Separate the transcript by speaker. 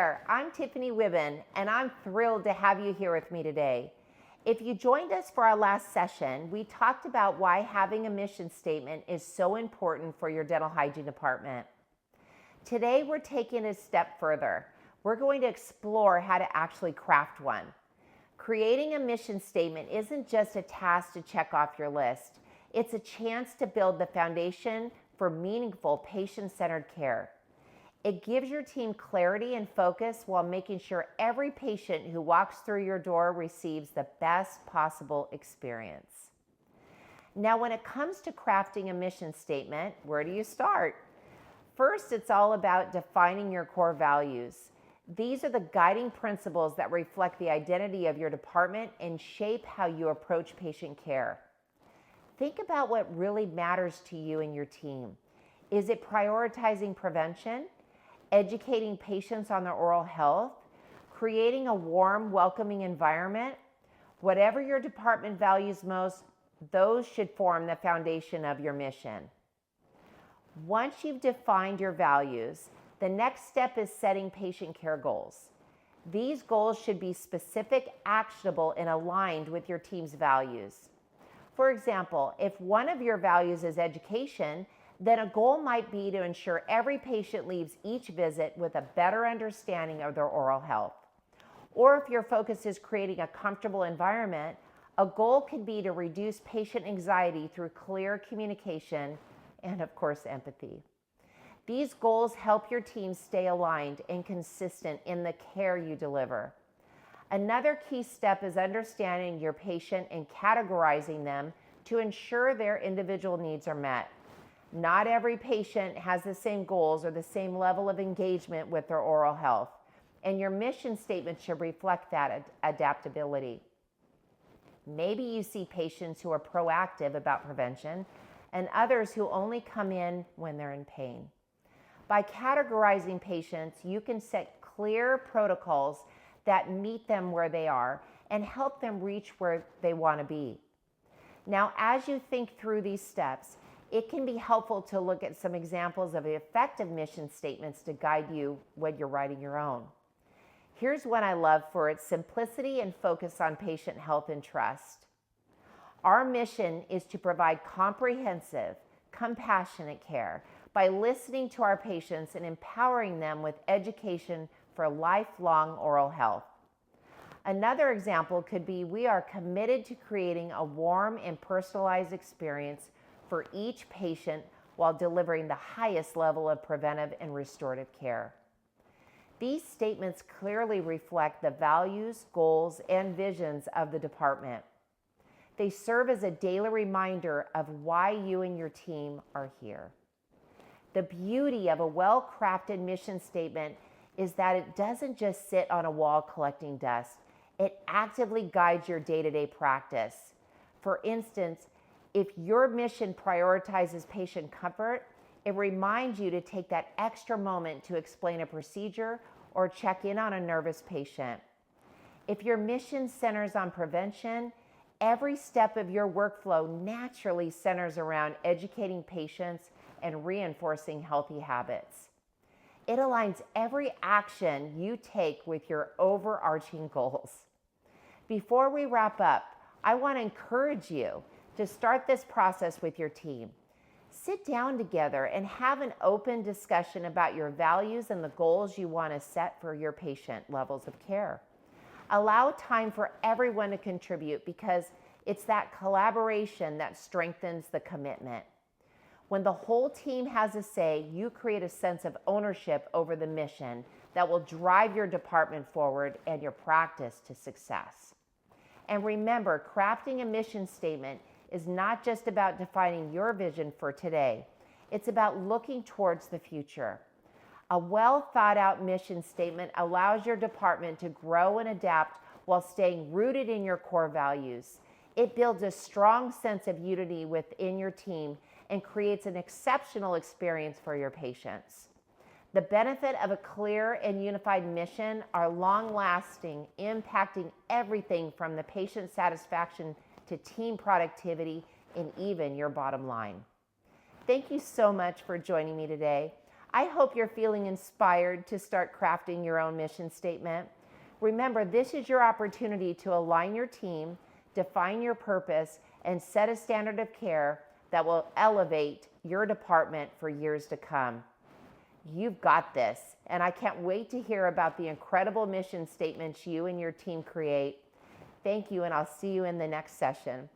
Speaker 1: there, I'm Tiffany Wuebben, and I'm thrilled to have you here with me today. If you joined us for our last session, we talked about why having a mission statement is so important for your dental hygiene department. Today, we're taking it a step further. We're going to explore how to actually craft one. Creating a mission statement isn't just a task to check off your list. It's a chance to build the foundation for meaningful patient-centered care. It gives your team clarity and focus while making sure every patient who walks through your door receives the best possible experience. Now, when it comes to crafting a mission statement, where do you start? First, it's all about defining your core values. These are the guiding principles that reflect the identity of your department and shape how you approach patient care. Think about what really matters to you and your team. Is it prioritizing prevention? Educating patients on their oral health, creating a warm, welcoming environment? Whatever your department values most, those should form the foundation of your mission. Once you've defined your values, the next step is setting patient care goals. These goals should be specific, actionable, and aligned with your team's values. For example, if one of your values is education, then a goal might be to ensure every patient leaves each visit with a better understanding of their oral health. Or if your focus is creating a comfortable environment, a goal could be to reduce patient anxiety through clear communication and, of course, empathy. These goals help your team stay aligned and consistent in the care you deliver. Another key step is understanding your patient and categorizing them to ensure their individual needs are met. Not every patient has the same goals or the same level of engagement with their oral health, and your mission statement should reflect that adaptability. Maybe you see patients who are proactive about prevention and others who only come in when they're in pain. By categorizing patients, you can set clear protocols that meet them where they are and help them reach where they want to be. Now, as you think through these steps, it can be helpful to look at some examples of effective mission statements to guide you when you're writing your own. Here's one I love for its simplicity and focus on patient health and trust. Our mission is to provide comprehensive, compassionate care by listening to our patients and empowering them with education for lifelong oral health. Another example could be, we are committed to creating a warm and personalized experience for each patient while delivering the highest level of preventive and restorative care. These statements clearly reflect the values, goals, and visions of the department. They serve as a daily reminder of why you and your team are here. The beauty of a well-crafted mission statement is that it doesn't just sit on a wall collecting dust. It actively guides your day-to-day practice. For instance, if your mission prioritizes patient comfort, it reminds you to take that extra moment to explain a procedure or check in on a nervous patient. If your mission centers on prevention, every step of your workflow naturally centers around educating patients and reinforcing healthy habits. It aligns every action you take with your overarching goals. Before we wrap up, I want to encourage you to start this process with your team. Sit down together and have an open discussion about your values and the goals you want to set for your patient levels of care. Allow time for everyone to contribute, because it's that collaboration that strengthens the commitment. When the whole team has a say, you create a sense of ownership over the mission that will drive your department forward and your practice to success. And remember, crafting a mission statement is not just about defining your vision for today. It's about looking towards the future. A well thought out mission statement allows your department to grow and adapt while staying rooted in your core values. It builds a strong sense of unity within your team and creates an exceptional experience for your patients. The benefit of a clear and unified mission are long-lasting, impacting everything from the patient satisfaction to team productivity and even your bottom line. Thank you so much for joining me today. I hope you're feeling inspired to start crafting your own mission statement. Remember, this is your opportunity to align your team, define your purpose, and set a standard of care that will elevate your department for years to come. You've got this, and I can't wait to hear about the incredible mission statements you and your team create. Thank you, and I'll see you in the next session.